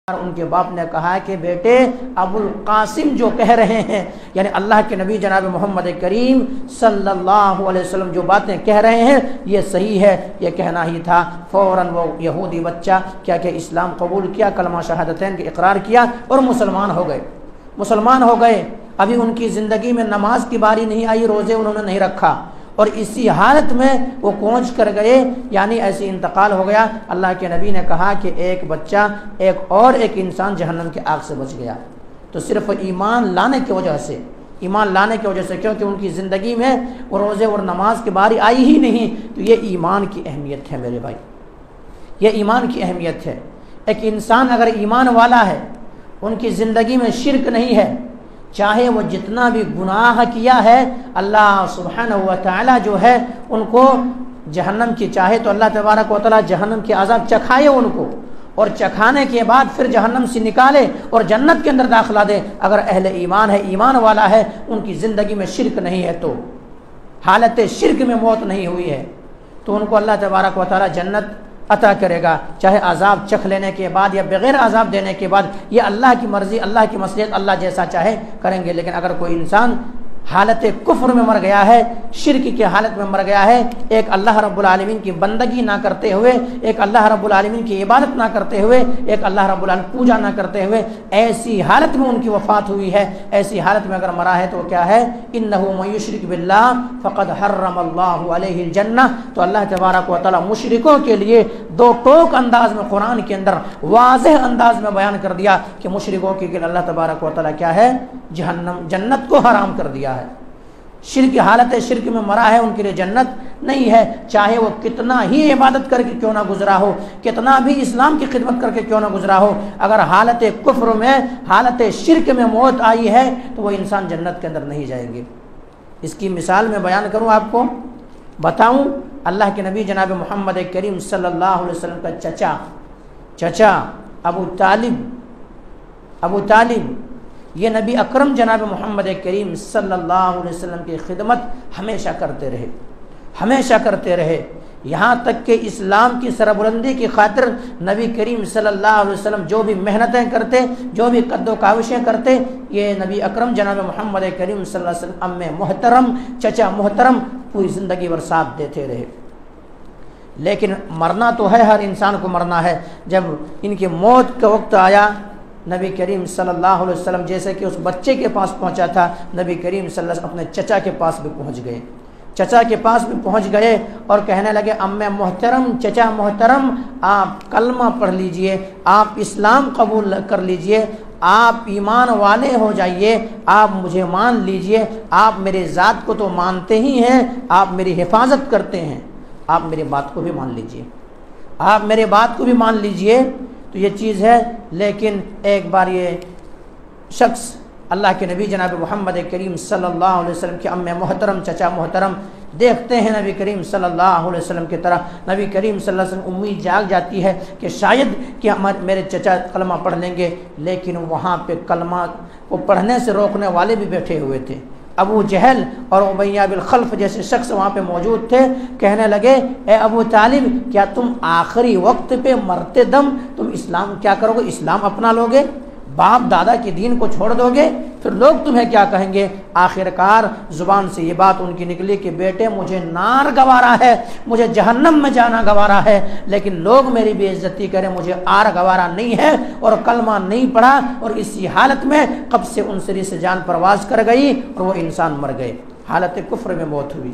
ان کے باپ نے کہا کہ بیٹے ابو القاسم جو کہہ رہے ہیں، یعنی اللہ کے نبی جناب محمد کریم صلی اللہ علیہ وسلم جو باتیں کہہ رہے ہیں یہ صحیح ہے، یہ کہنا ہی تھا۔ فوراً وہ یہودی بچہ کیا کہ اسلام قبول کیا، کلمہ شہادتین کے اقرار کیا اور مسلمان ہو گئے۔ ابھی ان کی زندگی میں نماز کی باری نہیں آئی، روزے انہوں نے نہیں رکھا، اور اسی حالت میں وہ پہنچ کر گئے، یعنی ایسے انتقال ہو گیا۔ اللہ کے نبی نے کہا کہ ایک بچہ ایک انسان جہنم کی آگ سے بچ گیا، تو صرف ایمان لانے کی وجہ سے، کیونکہ ان کی زندگی میں وہ روزے اور نماز کی باری آئی ہی نہیں۔ تو یہ ایمان کی اہمیت ہے میرے بھائی، یہ ایمان کی اہمیت ہے۔ ایک انسان اگر ایمان والا ہے، ان کی زندگی میں شرک نہیں ہے، چاہے وہ جتنا بھی گناہ کیا ہے، اللہ سبحانہ و تعالی جو ہے ان کو جہنم کی، چاہے تو اللہ تبارک و تعالی جہنم کے عذاب چکھائے ان کو، اور چکھانے کے بعد پھر جہنم سے نکالے اور جنت کے اندر داخلہ دے۔ اگر اہل ایمان ہے، ایمان والا ہے، ان کی زندگی میں شرک نہیں ہے، تو حالت شرک میں موت نہیں ہوئی ہے، تو ان کو اللہ تبارک و تعالی جنت عطا کرے گا، چاہے عذاب چکھ لینے کے بعد یا بغیر عذاب دینے کے بعد۔ یہ اللہ کی مرضی، اللہ کی مصلحت، اللہ جیسا چاہے کریں گے۔ لیکن اگر کوئی انسان حالت کفر میں مر گیا ہے، شرک کی حالت میں مر گیا ہے، ایک اللہ رب العالمین کی بندگی نہ کرتے ہوئے، ایک اللہ رب العالمین کی عبادت نہ کرتے ہوئے، ایک اللہ رب العالمین پوجا نہ کرتے ہوئے، ایسی حالت میں ان کی وفات ہوئی ہے، ایسی حالت میں اگر مرا ہے تو کیا ہے؟ انہ من یشرک باللہ فقد حرم اللہ علیہ الجنہ۔ تو اللہ تبارک و تعالی مشرکوں کے لیے دو ٹوک انداز میں قرآن کے اندر واضح انداز میں بیان کر دیا کہ مشرکوں کے لیے اللہ تبارک و تعالی کیا ہے؟ جنت کو حرام کر دیا ہے۔ شرک، حالت شرک میں مرا ہے، ان کے لیے جنت نہیں ہے، چاہے وہ کتنا ہی عبادت کر کے کیوں نہ گزرا ہو، کتنا بھی اسلام کی خدمت کر کے کیوں نہ گزرا ہو، اگر حالت کفر میں، حالت شرک میں موت آئی ہے تو وہ انسان جنت کے اندر نہیں جائیں گے۔ اس کی مثال میں بیان کروں، آپ کو بتاؤں، اللہ کے نبی جناب محمد کریم صلی اللہ علیہ وسلم کا چچا ابو طالب، یہ نبی اکرم جناب محمد کریم صلی اللہ علیہ وسلم کی خدمت ہمیشہ کرتے رہے، یہاں تک کہ اسلام کی سربلندی کی خاطر نبی کریم صلی اللہ علیہ وسلم جو بھی محنتیں کرتے، جو بھی قد و کاوشیں کرتے، یہ نبی اکرم جناب محمد کریم صلی اللہ علیہ وسلم ام محترم، چچا محترم پوری زندگی بھر ساتھ دیتے رہے۔ لیکن مرنا تو ہے، ہر انسان کو مرنا ہے۔ جب ان کی موت کا وقت آیا، نبی کریم صلی اللہ علیہ وسلم جیسے کہ اس بچے کے پاس پہنچا تھا، نبی کریم صلی اللہ علیہ وسلم اپنے چچا کے پاس بھی پہنچ گئے اور کہنے لگے، امی محترم، چچا محترم، آپ کلمہ پڑھ لیجئے، آپ اسلام قبول کر لیجئے، آپ ایمان والے ہو جائیے، آپ مجھے مان لیجئے، آپ میرے ذات کو تو مانتے ہی ہیں، آپ میری حفاظت کرتے ہیں، آپ میری بات کو بھی مان لیجئے، تو یہ چیز ہے۔ لیکن ایک بار یہ شخص اللہ کے نبی جناب محمد کریم صلی اللہ علیہ وسلم کے امی محترم، چچا محترم دیکھتے ہیں نبی کریم صلی اللہ علیہ وسلم کی طرح، نبی کریم صلی اللہ علیہ وسلم امید جاگ جاتی ہے کہ شاید کہ میرے چچا کلمہ پڑھ لیں گے، لیکن وہاں پہ کلمہ کو پڑھنے سے روکنے والے بھی بیٹھے ہوئے تھے۔ ابو جہل اور امیہ بن خلف جیسے شخص وہاں پہ موجود تھے، کہنے لگے، اے ابو طالب، کیا تم آخری وقت پہ مرتے دم تم اسلام کیا کرو گے؟ اسلام اپنا لوگے؟ باپ دادا کے دین کو چھوڑ دو گے؟ پھر لوگ تمہیں کیا کہیں گے؟ آخرکار زبان سے یہ بات ان کی نکلی کہ بیٹے مجھے نار گوارا ہے، مجھے جہنم میں جانا گوارا ہے، لیکن لوگ میری بے عزتی کریں، مجھے آر گوارا نہیں ہے، اور کلمہ نہیں پڑھا، اور اسی حالت میں قبض سے انصری سے جان پرواز کر گئی اور وہ انسان مر گئے، حالت کفر میں موت ہوئی۔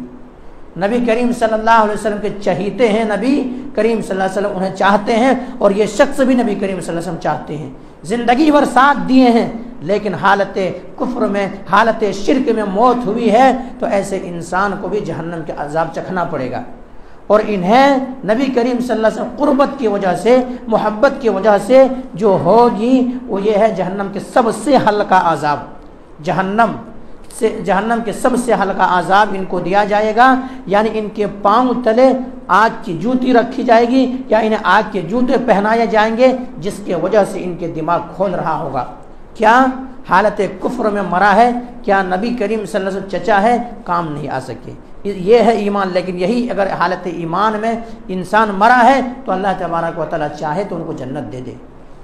نبی کریم صلی اللہ علیہ وسلم کے چہیتے ہیں، نبی کریم صلی اللہ علیہ وسلم انہیں چاہتے ہیں، اور یہ شخص بھی نبی کریم صلی اللہ علیہ وسلم چاہتے ہیں، زندگی بھر ساتھ دیے ہیں، لیکن حالت کفر میں، حالت شرک میں موت ہوئی ہے، تو ایسے انسان کو بھی جہنم کے عذاب چکھنا پڑے گا۔ اور انہیں نبی کریم صلی اللہ علیہ وسلم قربت کی وجہ سے، محبت کی وجہ سے جو ہوگی وہ یہ ہے جہنم کے سب سے ہلکا عذاب، جہنم کے سب سے ہلکا عذاب ان کو دیا جائے گا، یعنی ان کے پاؤں تلے آگ کی جوتی رکھی جائے گی، یا انہیں آگ کے جوتے پہنائے جائیں گے، جس کی وجہ سے ان کے دماغ کھول رہا ہوگا۔ کیا حالت کفر میں مرا ہے، کیا نبی کریم صلی اللہ علیہ وسلم چچا ہے، کام نہیں آ سکے۔ یہ ہے ایمان۔ لیکن یہی اگر حالت ایمان میں انسان مرا ہے تو اللہ تبارک و تعالیٰ چاہے تو ان کو جنت دے دے،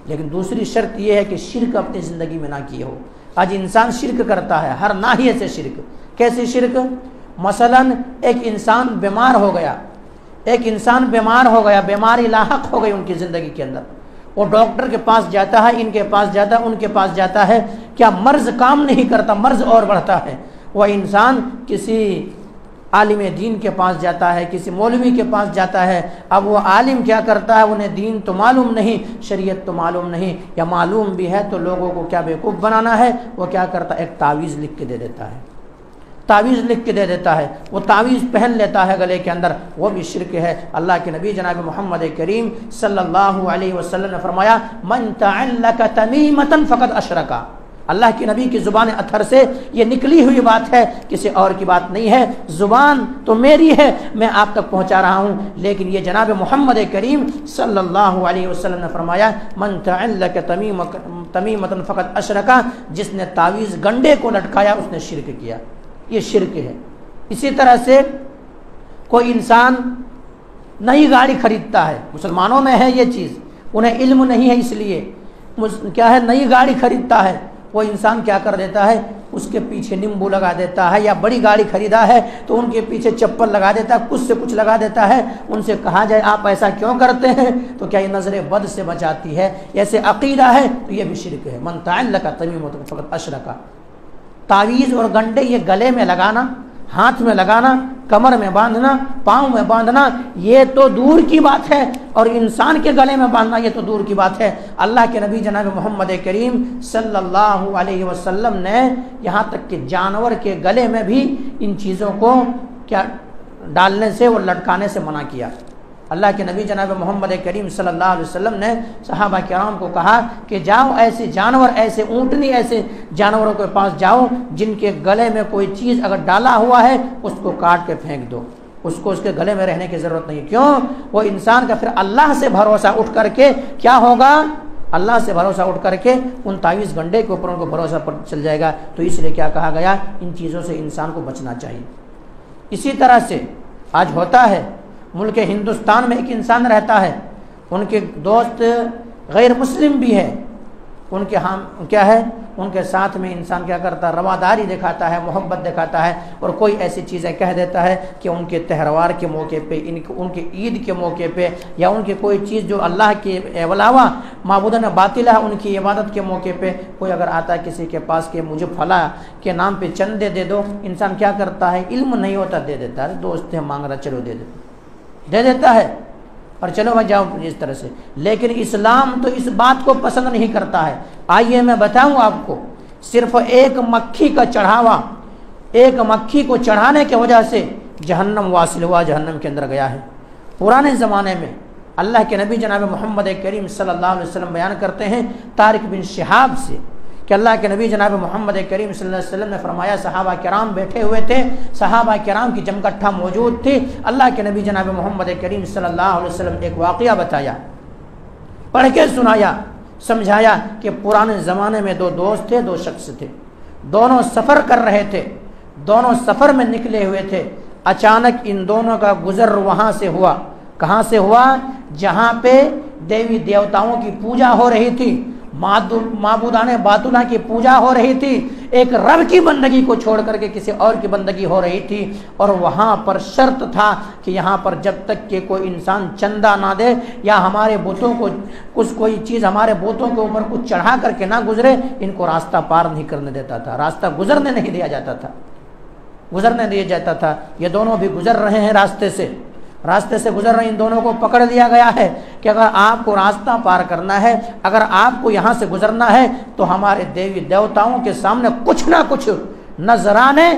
لیکن دوسری شرط یہ ہے کہ شرک اپنی زندگی میں نہ کیے ہو۔ آج انسان شرک کرتا ہے، ہر ناحیے سے شرک۔ کیسے شرک؟ مثلا ایک انسان بیمار ہو گیا، بیماری لاحق ہو گئی ان کی زندگی کے اندر، وہ ڈاکٹر کے پاس جاتا ہے، ان کے پاس جاتا ہے، ان کے پاس جاتا ہے، کیا مرض کام نہیں کرتا، مرض اور بڑھتا ہے۔ وہ انسان کسی عالم دین کے پاس جاتا ہے، کسی مولوی کے پاس جاتا ہے، اب وہ عالم کیا کرتا ہے، انہیں دین تو معلوم نہیں، شریعت تو معلوم نہیں، یا معلوم بھی ہے تو لوگوں کو کیا بیوقوف بنانا ہے، وہ کیا کرتا ہے، ایک تعویذ لکھ کے دے دیتا ہے، وہ تعویذ پہن لیتا ہے گلے کے اندر، وہ بھی شرک ہے۔ اللہ کے نبی جناب محمد کریم صلی اللہ علیہ وسلم نے فرمایا من تعلق تمیمۃ فقد اشرک۔ اللہ کے نبی کی زبان اطہر سے یہ نکلی ہوئی بات ہے، کسی اور کی بات نہیں ہے، زبان تو میری ہے، میں آپ تک پہنچا رہا ہوں، لیکن یہ جناب محمد کریم صلی اللہ علیہ وسلم نے فرمایا من تعلق تمیمۃ فقد اشرک، جس نے تعویذ گنڈے کو لٹکایا اس نے شرک کیا، یہ شرک ہے۔ اسی طرح سے کوئی انسان نئی گاڑی خریدتا ہے، مسلمانوں میں ہے یہ چیز، انہیں علم نہیں ہے، اس لیے کیا ہے، نئی گاڑی خریدتا ہے، وہ انسان کیا کر دیتا ہے، اس کے پیچھے نیمبو لگا دیتا ہے، یا بڑی گاڑی خریدا ہے تو ان کے پیچھے چپل لگا دیتا ہے، کچھ سے کچھ لگا دیتا ہے، ان سے کہا جائے آپ ایسا کیوں کرتے ہیں تو کیا یہ نظر بد سے بچاتی ہے، ایسے عقیدہ ہے تو یہ بھی شرک ہے۔ من تعلق تمیمۃ فقد اشرک۔ تعویذ اور گنڈے یہ گلے میں لگانا، ہاتھ میں لگانا، کمر میں باندھنا، پاؤں میں باندھنا، یہ تو دور کی بات ہے، اور انسان کے گلے میں باندھنا یہ تو دور کی بات ہے۔ اللہ کے نبی جناب محمد کریم صلی اللہ علیہ وسلم نے یہاں تک کہ جانور کے گلے میں بھی ان چیزوں کو کیا ڈالنے سے اور لٹکانے سے منع کیا۔ اللہ کے نبی جناب محمد کریم صلی اللہ علیہ وسلم نے صحابہ کرام کو کہا کہ جاؤ ایسے جانور، ایسے اونٹنی، ایسے جانوروں کے پاس جاؤ جن کے گلے میں کوئی چیز اگر ڈالا ہوا ہے اس کو کاٹ کے پھینک دو، اس کو اس کے گلے میں رہنے کی ضرورت نہیں۔ کیوں؟ وہ انسان کا پھر اللہ سے بھروسہ اٹھ کر کے کیا ہوگا، اللہ سے بھروسہ اٹھ کر کے ان تعویذ گنڈے کے اوپر ان کو بھروسہ چل جائے گا۔ تو اس لیے کیا کہا گیا، ان چیزوں سے انسان کو بچنا چاہیے۔ اسی طرح سے آج ہوتا ہے ملک ہندوستان میں ایک انسان رہتا ہے، ان کے دوست غیر مسلم بھی ہے، ان کے کیا ہے، ان کے ساتھ میں انسان کیا کرتا ہے، رواداری دکھاتا ہے، محبت دکھاتا ہے، اور کوئی ایسی چیزیں کہہ دیتا ہے کہ ان کے تہوار کے موقع پہ، ان کے عید کے موقع پہ، یا ان کے کوئی چیز جو اللہ کے علاوہ معبودان باطل ہے ان کی عبادت کے موقع پہ کوئی اگر آتا ہے کسی کے پاس کہ مجھے فلاں کے نام پہ چندے دے دو، انسان کیا کرتا ہے، علم نہیں ہوتا دے دیتا ہے، دوست ہے مانگ رہا چلو دے دیتا ہے، اور چلو میں جاؤ اس طرح سے۔ لیکن اسلام تو اس بات کو پسند نہیں کرتا ہے۔ آئیے میں بتاؤں آپ کو، صرف ایک مکھی کا چڑھاوا، ایک مکھی کو چڑھانے کی وجہ سے جہنم واصل ہوا، جہنم کے اندر گیا ہے۔ پرانے زمانے میں اللہ کے نبی جناب محمد کریم صلی اللہ علیہ وسلم بیان کرتے ہیں طارق بن شہاب سے کہ اللہ کے نبی جناب محمد کریم صلی اللہ علیہ وسلم نے فرمایا، صحابہ کرام بیٹھے ہوئے تھے، صحابہ کرام کی جمگٹھا موجود تھی، اللہ کے نبی جناب محمد کریم صلی اللہ علیہ وسلم ایک واقعہ بتایا، پڑھ کے سنایا، سمجھایا کہ پرانے زمانے میں دو دوست تھے، دو شخص تھے، دونوں سفر کر رہے تھے، دونوں سفر میں نکلے ہوئے تھے، اچانک ان دونوں کا گزر وہاں سے ہوا، کہاں سے ہوا، جہاں پہ دیوی دیوتاؤں کی پوجا ہو رہی تھی، معبودان باطلہ کی پوجا ہو رہی تھی، ایک رب کی بندگی کو چھوڑ کر کے کسی اور کی بندگی ہو رہی تھی، اور وہاں پر شرط تھا کہ یہاں پر جب تک کہ کوئی انسان چندہ نہ دے یا ہمارے بتوں کو کوئی چیز ہمارے بتوں کے اوپر کچھ چڑھا کر کے نہ گزرے، ان کو راستہ پار نہیں کرنے دیتا تھا، راستہ گزرنے نہیں دیا جاتا تھا۔ یہ دونوں بھی گزر رہے ہیں راستے سے گزر رہے، ان دونوں کو پکڑ لیا گیا ہے کہ اگر آپ کو راستہ پار کرنا ہے، اگر آپ کو یہاں سے گزرنا ہے تو ہمارے دیوی دیوتاؤں کے سامنے کچھ نہ کچھ نذرانے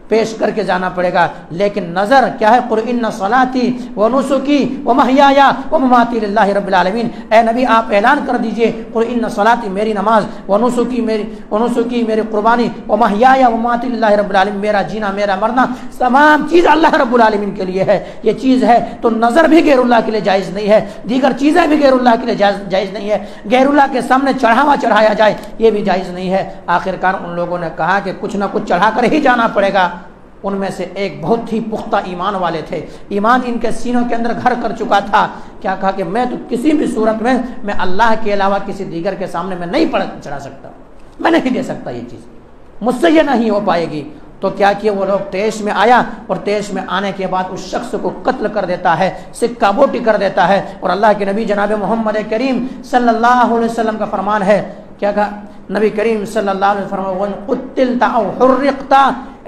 پیش کر کے جانا پڑے گا۔ لیکن نظر کیا ہے، قل ان صلاتی و نسکی و محیای و مماتی للہ رب العالمین، اے نبی آپ اعلان کر دیجئے، قل ان صلاتی میری نماز، و نسکی میری قربانی، و محیای و مماتی للہ رب العالمین، میرا جینا میرا مرنا تمام چیز اللہ رب العالمین کے لیے ہے۔ یہ چیز ہے تو نظر بھی غیر اللہ کے لیے جائز نہیں ہے، دیگر چیزیں بھی غیر اللہ کے لیے جائز نہیں ہے، غیر اللہ کے سامنے چڑھایا جائے یہ بھی جائز نہیں ہے۔ آخر کار ان لوگوں نے کہا کہ کچھ نہ کچھ چڑھا کر ہی جانا پڑے گا۔ ان میں سے ایک بہت ہی پختہ ایمان والے تھے، ایمان ان کے سینوں کے اندر گھر کر چکا تھا۔ کیا کہا کہ میں تو کسی بھی صورت میں اللہ کے علاوہ کسی دیگر کے سامنے میں نہیں چڑھا سکتا، میں نہیں دے سکتا، یہ چیز مجھ سے یہ نہیں ہو پائے گی۔ تو کیا کیا وہ لوگ طیش میں آیا، اور طیش میں آنے کے بعد اس شخص کو قتل کر دیتا ہے، سکہ بوٹی کر دیتا ہے۔ اور اللہ کے نبی جناب محمد کریم صلی اللہ علیہ وسلم کا فرمان ہے، کیا کہا نبی کریم صلی اللہ علیہ وسلم فرمایا قتلت او حرقت،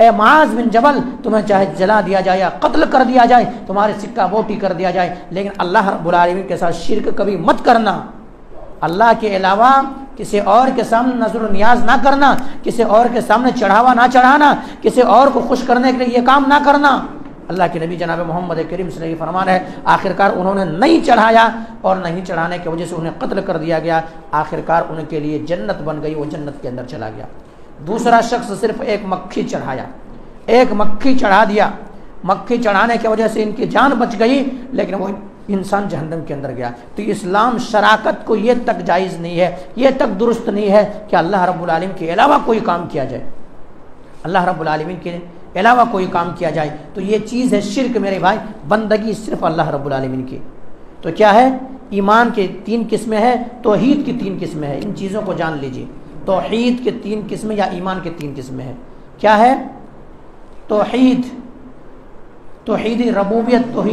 اے معاذ بن جبل تمہیں چاہے جلا دیا جائے یا قتل کر دیا جائے، تمہارے سکہ بوٹی کر دیا جائے، لیکن اللہ رب العالمین کے ساتھ شرک کبھی مت کرنا، اللہ کے علاوہ کسی اور کے سامنے نظر و نیاز نہ کرنا، کسی اور کے سامنے چڑھاوا نہ چڑھانا، کسی اور کو خوش کرنے کے لیے یہ کام نہ کرنا۔ اللہ کے نبی جناب محمد کریم صلی اللہ علیہ وسلم فرمان ہے، آخرکار انہوں نے نہیں چڑھایا اور نہیں چڑھانے کی وجہ سے انہیں قتل کر دیا گیا، آخرکار ان کے لیے جنت بن گئی، وہ جنت کے اندر چلا گیا۔ دوسرا شخص صرف ایک مکھی چڑھایا، ایک مکھی چڑھا دیا، مکھی چڑھانے کی وجہ سے ان کی جان بچ گئی، لیکن وہ انسان جہنم کے اندر گیا۔ تو اسلام شراکت کو یہ تک جائز نہیں ہے، یہ تک درست نہیں ہے کہ اللہ رب العالمین کے علاوہ کوئی کام کیا جائے، اللہ رب العالمین کے علاوہ کوئی کام کیا جائے، تو یہ چیز ہے شرک میرے بھائی، بندگی صرف اللہ رب العالمین کی۔ تو کیا ہے؟ ایمان کے 3 قسمیں ہیں، توحید کی 3 قسمیں ہیں، ان چیزوں کو جان لیجئے۔ توحید کے 3 قسمیں یا ایمان کے 3 قسمیں ہیں۔ کیا ہے؟ توحید، توحید ربوبیت، توحید